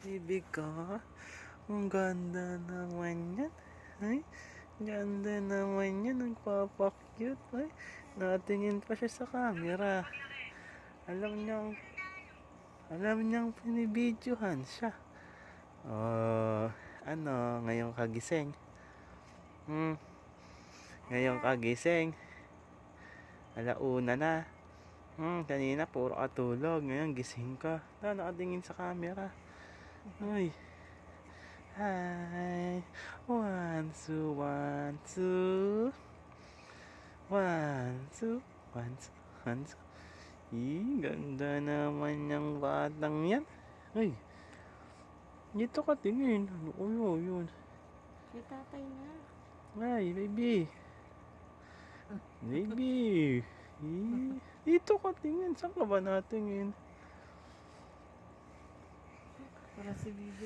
Baby ko, ang ganda naman yan. Ay, ganda naman yan. Nagpapakyut. Ay, natingin pa siya sa camera. Alam niyang pinibidyohan siya. Oh, ano, ngayong kagising? Ngayong kagising? Alauna na. Kanina puro katulog. Ngayon gising ka. Nakatingin sa camera. Ay. Hi. 1, 2, 1, 2. 1, 2. 1, 2, 1, 2. Ganda naman yung batang yan. Ay. Dito ka tingin. Ano ko yun? Si tatay na. Ay, baby. Baby. Dito ka tingin. Saan ka ba natingin? Para si Bibi.